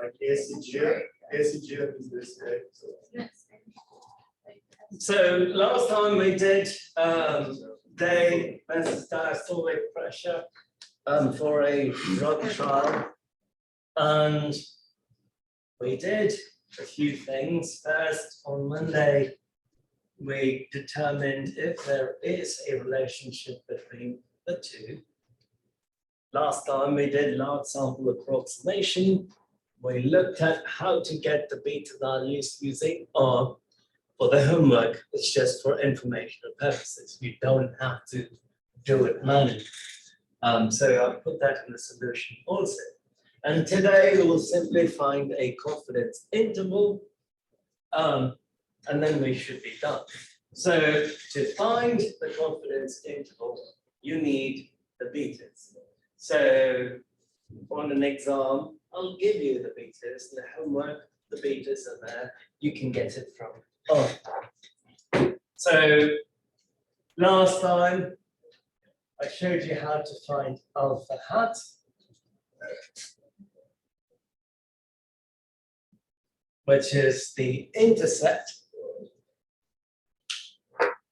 Like ACG is this, right? So last time we did day versus diastolic pressure for a drug trial, and we did a few things. First, on Monday, we determined if there is a relationship between the two. Last time we did large sample approximation. We looked at how to get the beta values using R. For the homework, it's just for informational purposes. You don't have to do it manually. So I'll put that in the solution also. And today we will simply find a confidence interval, and then we should be done. So to find the confidence interval, you need the betas. So on an exam, I'll give you the betas, the homework, the betas are there. You can get it from. Oh. So last time I showed you how to find alpha hat. Which is the intercept.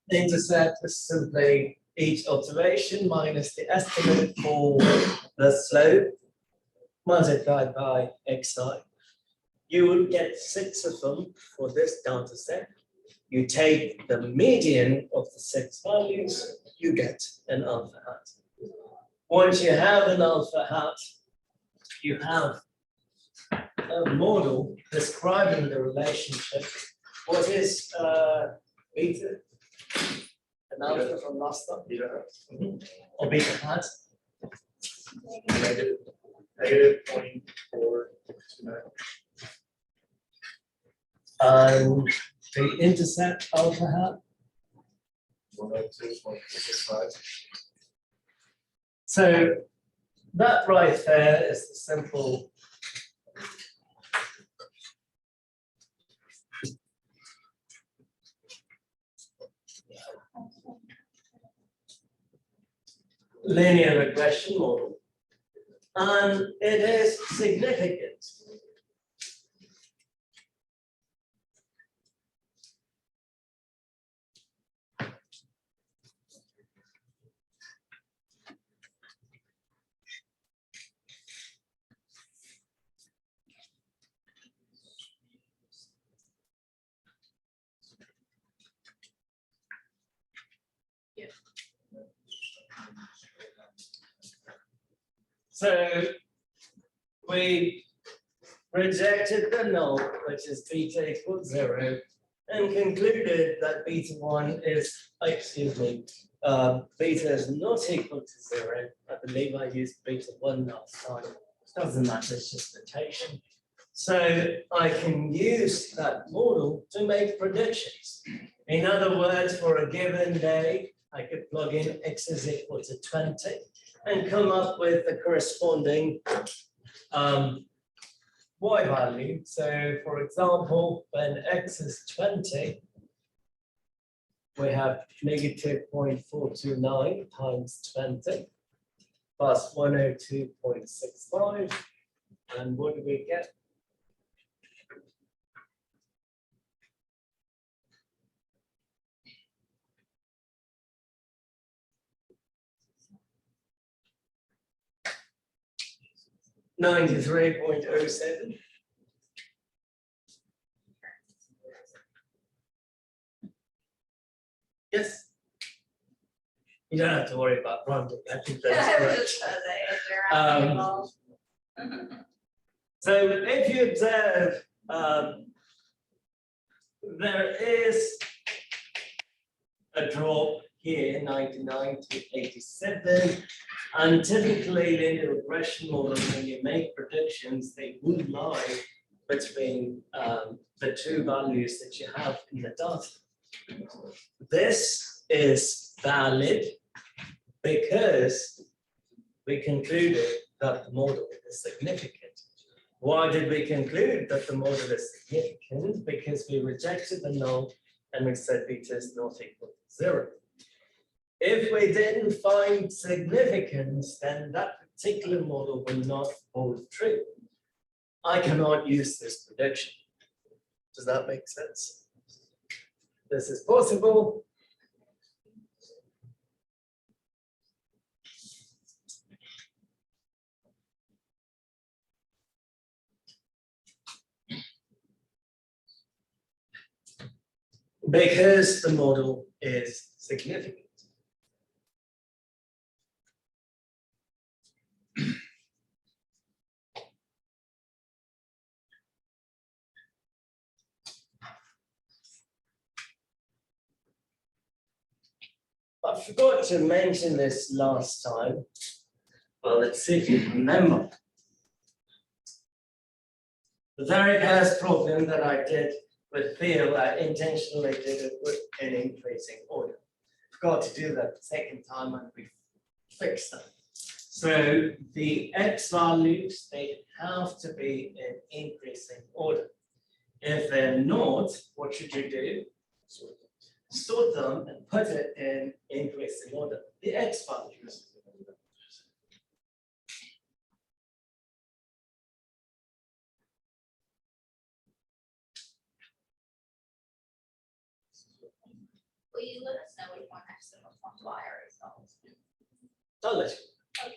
The intercept is simply each observation minus the estimate for the slope multiplied by xi. You would get 6 of them for this data set. You take the median of the 6 values, you get an alpha hat. Once you have an alpha hat, you have a model describing the relationship. What is beta? An alpha from last time? Or beta hat? Negative 0.429. And the intercept alpha hat? 102.65. So that right there is the simple linear regression model, and it is significant. So we rejected the null, which is beta equals 0, and concluded that beta 1 is, beta is not equal to 0. I believe I used beta 1 last time. Doesn't matter, it's just notation. So I can use that model to make predictions. In other words, for a given day, I could plug in x is equal to 20 and come up with the corresponding y value. So for example, when x is 20, we have negative 0.429 times 20 plus 102.65. And what do we get? $93.07. Yes. You don't have to worry about rounding. I think that's correct. So if you observe, there is a drop here, 99 to 87. And typically, linear regression models, when you make predictions, they would lie between the two values that you have in the data. This is valid because we concluded that the model is significant. Why did we conclude that the model is significant? Because we rejected the null and we said beta is not equal to 0. If we didn't find significance, then that particular model will not hold true. I cannot use this prediction. Does that make sense? This is possible. Because the model is significant. I forgot to mention this last time. Well, let's see if you remember. The very first problem that I did with Theil, I intentionally did it with an increasing order. Forgot to do that the second time and we fixed that. So the x values, they have to be in increasing order. If they're not, what should you do? Sort them and put it in increasing order. The x values. Will you let us know which one has the most multiplier results? I'll let you. Okay.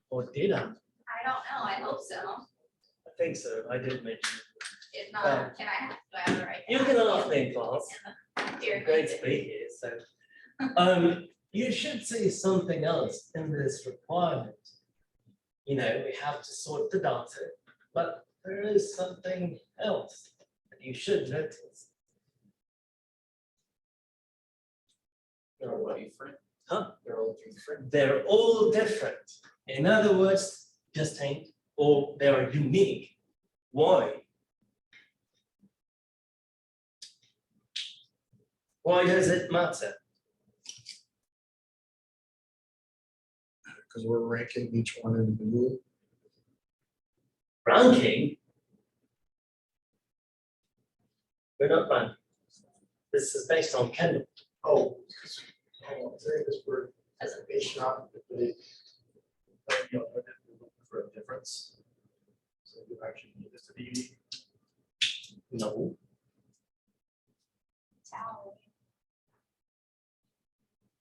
Or did I? I don't know, I hope so. I think so. I did mention it. If not, can I have the right? You can ask me in class. Dear. Great to be here. So, you should see something else in this requirement. You know, we have to sort the data, but there is something else that you should notice. They're all different. Huh? They're all different. They're all different. In other words, distinct or they are unique. Why? Why does it matter? Because we're ranking each one individually. Ranking? We're not ranking. This is based on Kendall. Oh, I'm saying this word as a base shop, they, you know, they're looking for a difference. So you actually need this to be unique. No.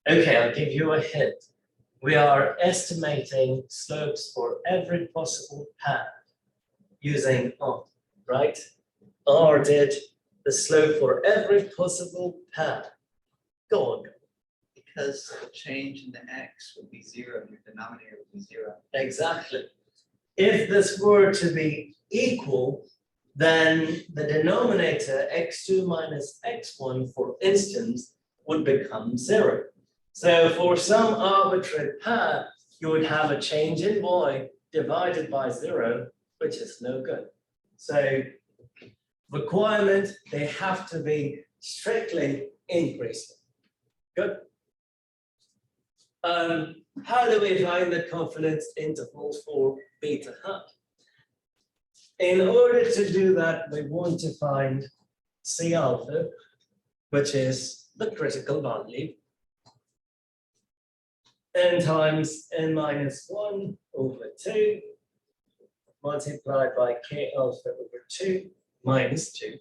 Okay, I'll give you a hint. We are estimating slopes for every possible path using R, right? R did the slope for every possible path. Go on. Because the change in the x would be 0, your denominator would be 0. Exactly. If this were to be equal, then the denominator x2 minus x1, for instance, would become 0. So for some arbitrary path, you would have a change in y divided by 0, which is no good. So requirement, they have to be strictly increasing. Good. How do we find the confidence intervals for beta hat? In order to do that, we want to find C alpha, which is the critical value, n times n minus 1 over 2, multiplied by k alpha over 2 minus 2.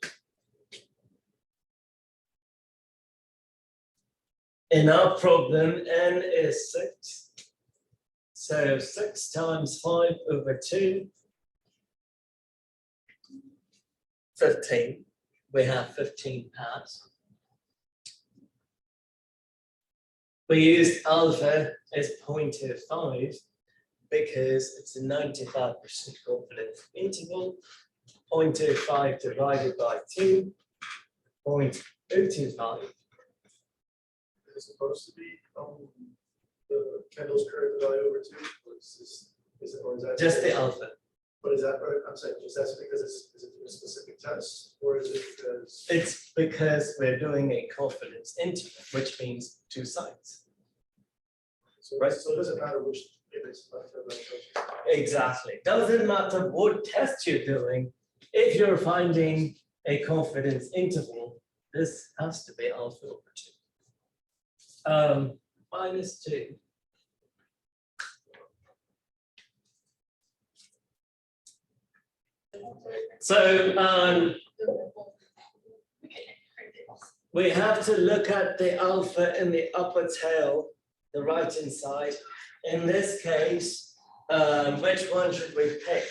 In our problem, n is 6. So 6 times 5 over 2, 15. We have 15 paths. We used alpha as 0.25 because it's a 95% confidence interval. 0.25 divided by 2, 0.025. Is it supposed to be the Kendall's curve value over 2? Or is that Just the alpha. But is that, I'm saying, just that's because is it a specific test, or is it because? It's because we're doing a confidence interval, which means 2 sides. So, right, so it doesn't matter which, if it's left or right. Exactly. Doesn't matter what test you're doing, if you're finding a confidence interval, this has to be alpha over 2. Minus 2. So we have to look at the alpha in the upper tail, the right hand side. In this case, which one should we pick?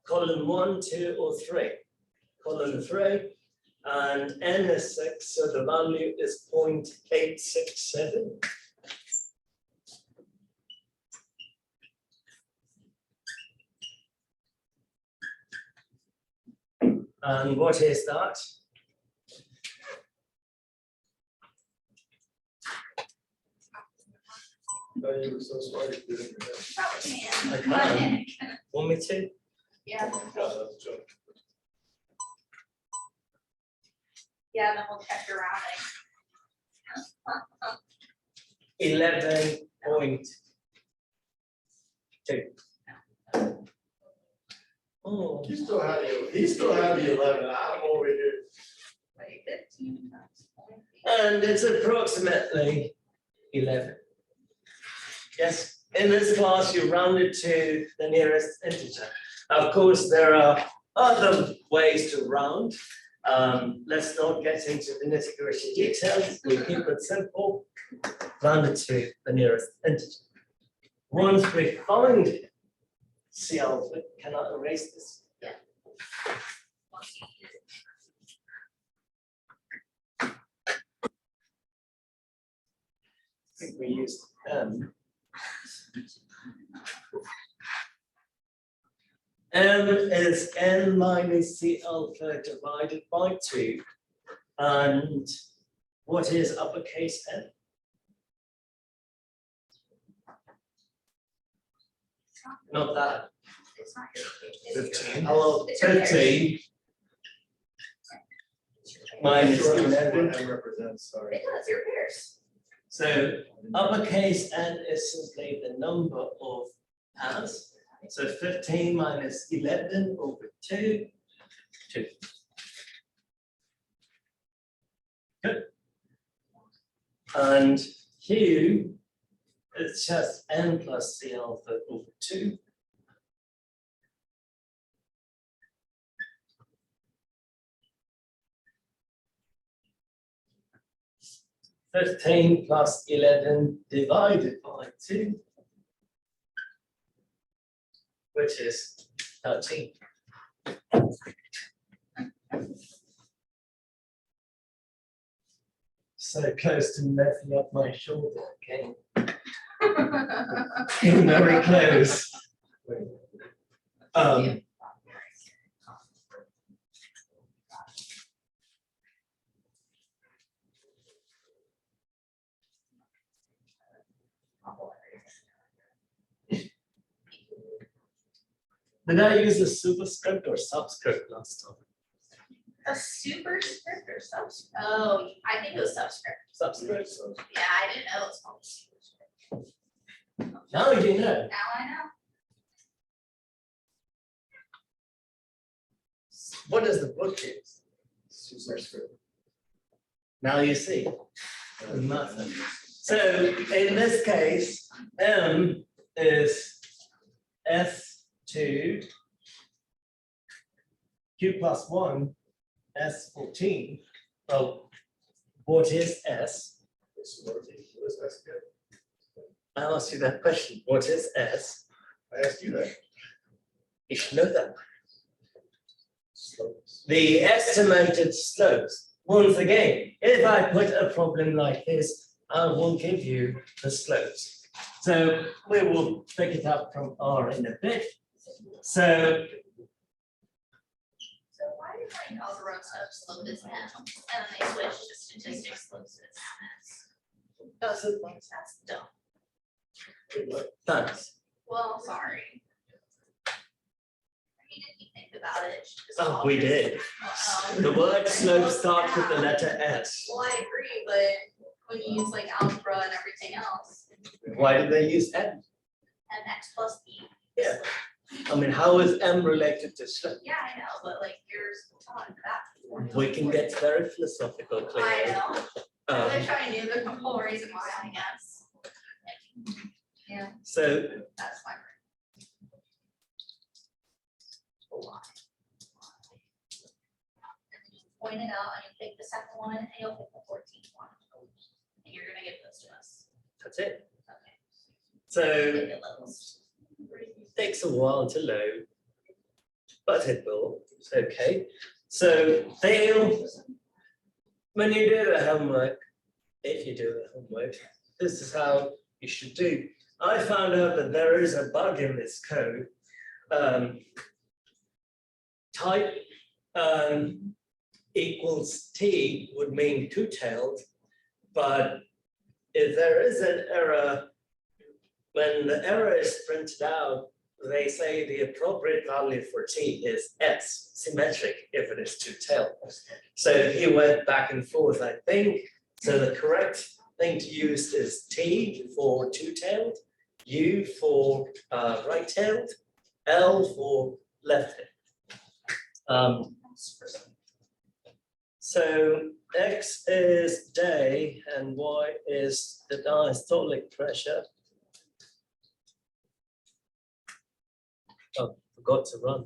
Column 1, 2, or 3? Column 3, and n is 6, so the value is 0.867. And what is that? No, you were so smart. You did it. Probably I can. can't. Want me to? Yeah, Yeah, that's a joke. yeah, then we'll check your rounding. 11.2. Oh, You still have he still have the 11. I'm over here. Wait, 15 times 0.8. and it's approximately 11. Yes, in this class, you round it to the nearest integer. Of course, there are other ways to round. Let's not get into the nitty-gritty details. We keep it simple, round it to the nearest integer. Once we find C alpha, can I erase this? I think we used M. M is n minus C alpha divided by 2. And what is uppercase N? Not that. It's not your case, it's yours. 15. Hello, It's your 15 minus Sure, 11. what M represents, sorry. It does, your pairs. So uppercase N is simply the number of pairs. So 15 minus 11 over 2, 2. Good. And Q is just N plus C alpha over 2. Fifteen plus 11 divided by 2, which is 13. So close to messing up my shoulder again. Very close. Did I use a superscript or subscript last time? A superscript or subscript? Oh, I think it was subscript. Subscript. Yeah, I didn't know it was called superscript. Now you know. Now I know. What does the book use? Superscript. Now you see. Nothing. So in this case, M is S2 Q plus 1 S14. Well, what is S? What is S good? I asked you that question. What is S? I asked you that. You should know that. Slopes. The estimated slopes. Once again, if I put a problem like this, I will give you the slopes. So we will pick it up from R in a bit. So Why did like algebra slope is M and then they switch to statistics slopes is MS? That's dumb. Wait, what? thanks. Well, sorry. I mean, if you think about it. it's just Oh, we did. Well, The word slope starts with the letter S. Well, I agree, but when you use like algebra and everything else, Why did they use M? and x plus b. Yeah. I mean, how is M related to slope? Yeah, I know, but like yours taught that. We can get very philosophical. I clearly. know. I Um, wish I knew the whole reason why, I guess. Yeah, so that's my. A lot. point it out, and you pick the second one, and you'll pick the 14th one. And you're gonna give those to us. That's it. Okay. So Pick the lowest. takes a while to load, but it will. It's okay. So Theil, when you do the homework, if you do the homework, this is how you should do. I found out that there is a bug in this code. Type equals T would mean two-tailed, but if there is an error, when the error is printed out, they say the appropriate value for T is S, symmetric if it is two-tailed. So he went back and forth, I think. So the correct thing to use is T for two-tailed, U for right-tailed, L for left-tailed. So X is day and Y is the diastolic pressure. Oh, forgot to run.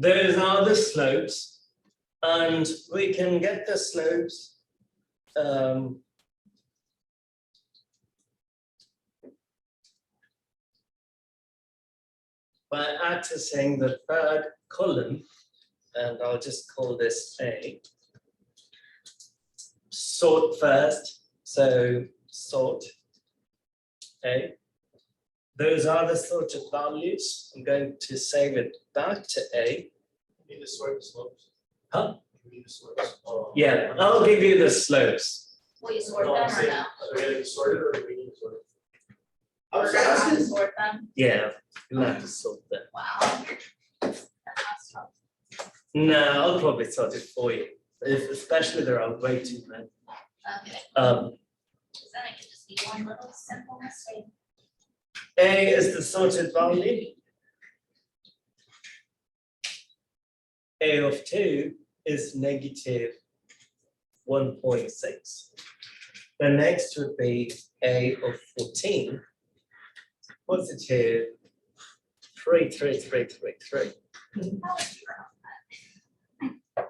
Those are the slopes, and we can get the slopes by accessing the third column, and I'll just call this A. Sort first, so sort A. Those are the sorted values. I'm going to save it back to A. You need to sort the slopes. Huh? You need to sort the slopes. Yeah, I'll give you the slopes. Will you sort No, them I'm or saying, no? are we gonna sort it or do we need to sort it? I We're was gonna have to asking. sort them. Yeah, you'll have to sort them. Wow. That's tough. No, I'll probably sort it for you, especially there are way too many. Okay, Um, because then it could just be one little simple mistake. A is the sorted value. A of 2 is negative 1.6. The next would be A of 14, positive 33333. How would you round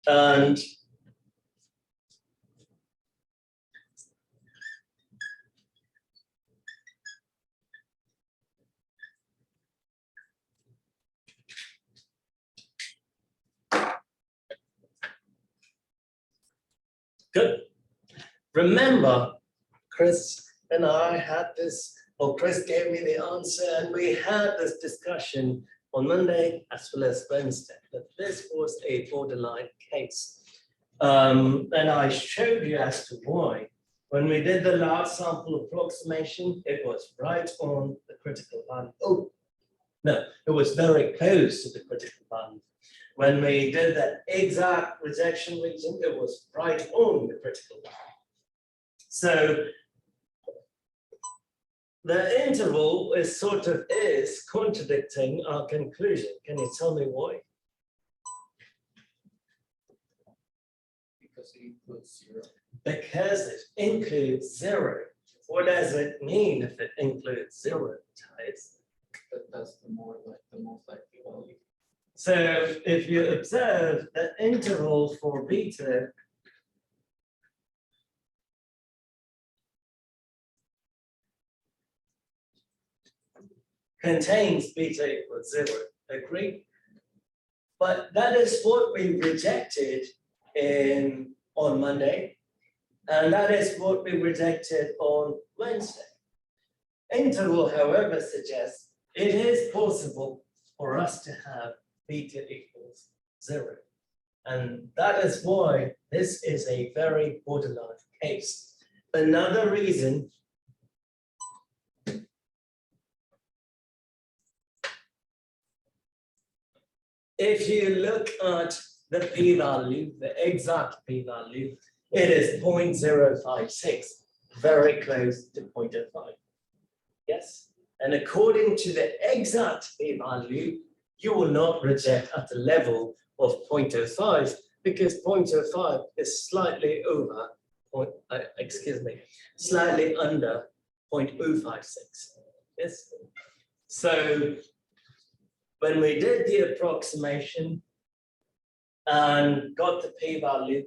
And good. Remember, Chris and I had this, or Chris gave me the answer, and we had this discussion on Monday as well as Wednesday, that this was a borderline case. And I showed you as to why. When we did the large sample approximation, it was right on the critical value. Oh, no, it was very close to the critical value. When we did that exact rejection region, it was right on the critical value. So the interval is contradicting our conclusion. Can you tell me why? Because it includes 0. Because it includes 0. What does it mean if it includes 0, Thais? That's the most likely value. So if you observe the interval for beta contains beta equals 0, agree? But that is what we rejected on Monday, and that is what we rejected on Wednesday. Interval, however, suggests it is possible for us to have beta equals 0. And that is why this is a very borderline case. Another reason if you look at the p-value, the exact p-value, it is 0.056, very close to 0.05. Yes? And according to the exact p-value, you will not reject at a level of 0.05 because 0.05 is slightly over, slightly under 0.056. Yes. So when we did the approximation and got the p-value,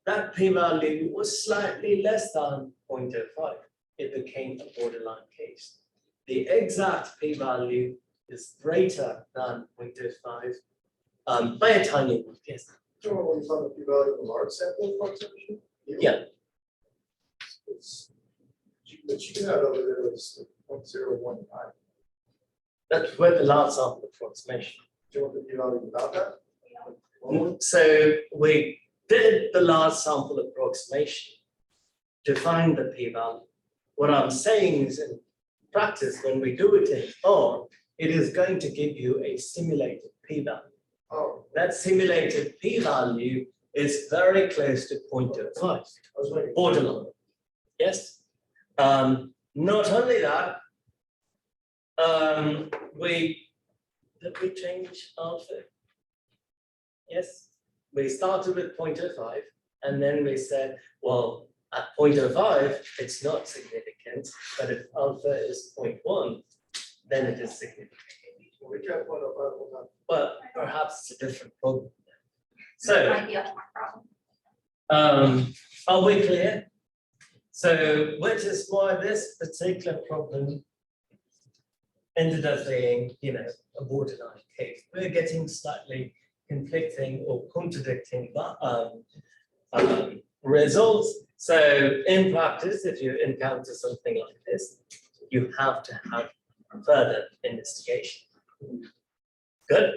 that p-value was slightly less than 0.05. It became a borderline case. The exact p-value is greater than 0.05 by a tiny amount, yes. Do you remember when you found the p-value of the large sample approximation? Yeah. The you had over there was 0.019. That's where the large sample approximation. Do you want the p-value without that? So we did the large sample approximation to find the p-value. What I'm saying is in practice, when we do it in R, it is going to give you a simulated p-value. Oh, That simulated p-value is very close to 0.05, I was waiting. borderline. Yes. Not only that, did we change alpha? Yes, we started with 0.05 and then we said, well, at 0.05, it's not significant, but if alpha is 0.1, then it is significant. We kept 0.05. But perhaps it's a different problem. So, Might be a more problem. are we clear? So, which is why this particular problem ended up being, a borderline case. We're getting slightly conflicting or contradicting results. So, in practice, if you encounter something like this, you have to have further investigation. Good.